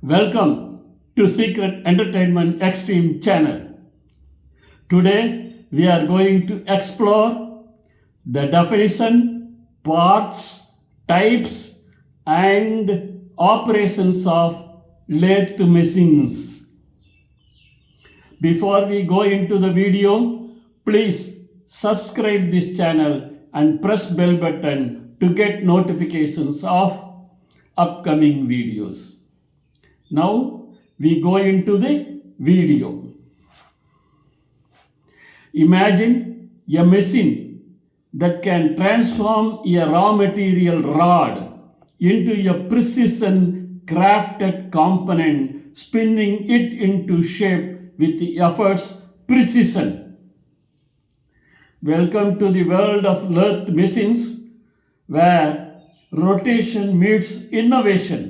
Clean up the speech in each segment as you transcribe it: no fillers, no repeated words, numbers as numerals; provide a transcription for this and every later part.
Welcome to Secret Entertainment Extreme channel. Today we are going to explore the definition, parts, types and operations of lathe machines. Before we go into the video, please subscribe this channel and press bell button to get notifications of upcoming videos. Now we go into the video. Imagine a machine that can transform a raw material rod into a precision crafted component, spinning it into shape with effortless precision. Welcome to the world of lathe machines where rotation meets innovation.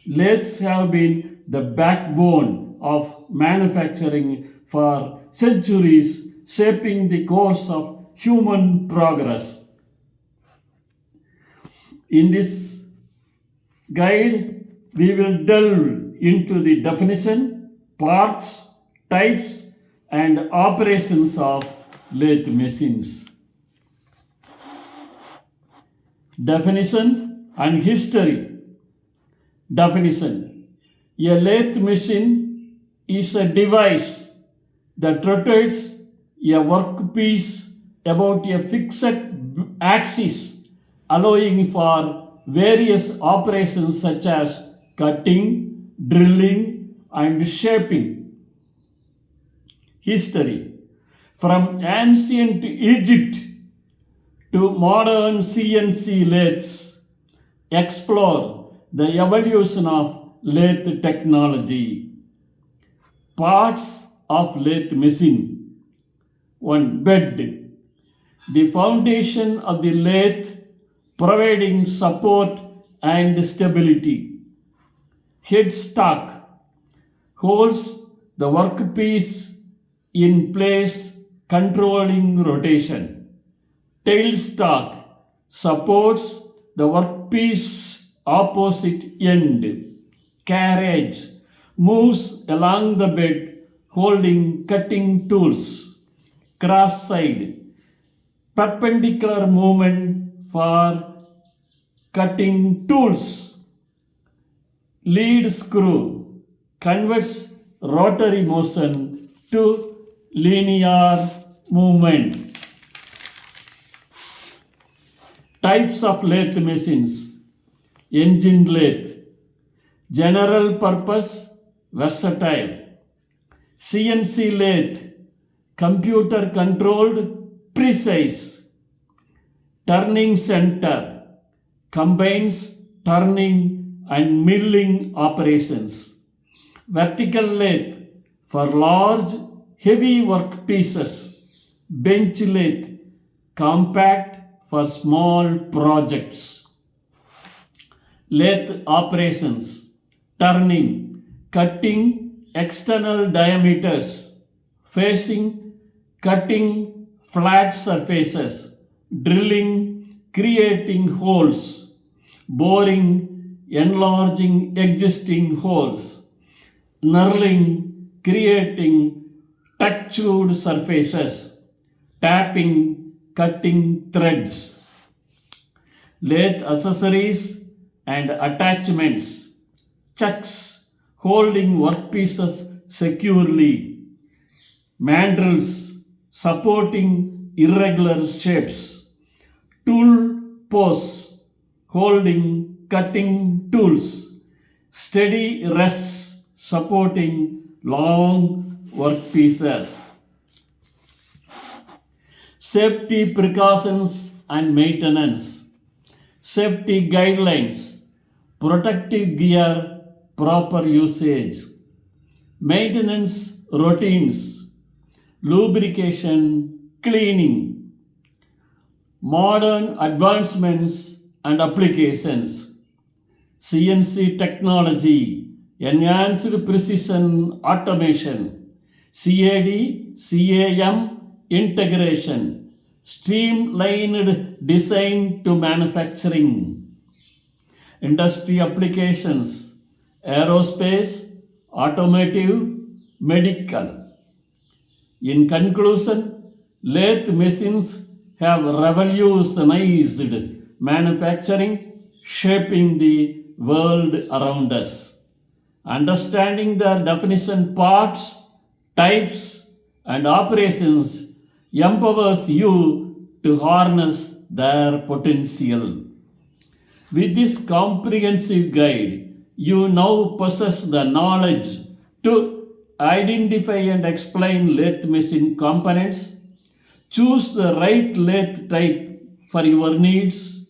Lathes have been the backbone of manufacturing for centuries, shaping the course of human progress. In this guide, we will delve into the definition, parts, types, and operations of lathe machines. Definition and history. Definition: a lathe machine is a device that rotates a workpiece about a fixed axis, allowing for various operations such as cutting, drilling, and shaping. History: from ancient Egypt to modern CNC lathes, explore the evolution of lathe technology. Parts of lathe machine. 1. Bed. The foundation of the lathe, providing support and stability. Headstock holds the workpiece in place, controlling rotation. Tailstock supports the workpiece opposite end. Carriage moves along the bed, holding cutting tools. Cross side, perpendicular movement for cutting tools. Lead screw converts rotary motion to linear movement. Types of lathe machines. Engine lathe, general purpose, versatile. CNC lathe, computer controlled, precise. Turning center, combines turning and milling operations. Vertical lathe, for large, heavy workpieces. Bench lathe, compact for small projects. Lathe operations: turning, cutting external diameters, facing, cutting flat surfaces, drilling, creating holes, boring, enlarging existing holes, knurling, creating textured surfaces, tapping, cutting threads. Lathe accessories and attachments: chucks holding workpieces securely, mandrels supporting irregular shapes, tool posts holding cutting tools, steady rests supporting long workpieces. Safety precautions and maintenance. Safety guidelines: protective gear, proper usage. Maintenance routines: lubrication, cleaning. Modern advancements and applications. CNC technology, enhanced precision automation. CAD, CAM integration, streamlined design to manufacturing. Industry applications: aerospace, automotive, medical. In conclusion, lathe machines have revolutionized manufacturing, shaping the world around us. Understanding their definition parts, types, and operations empowers you to harness their potential. With this comprehensive guide, you now possess the knowledge to identify and explain lathe machine components, choose the right lathe type for your needs,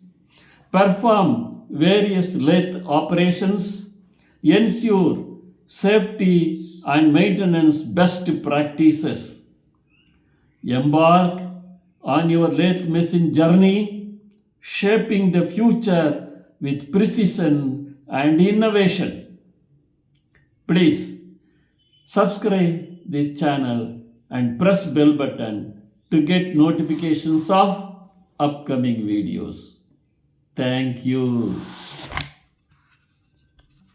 perform various lathe operations, ensure safety and maintenance best practices. Embark on your lathe machine journey, shaping the future with precision and innovation. Please subscribe this channel and press bell button to get notifications of upcoming videos. Thank you.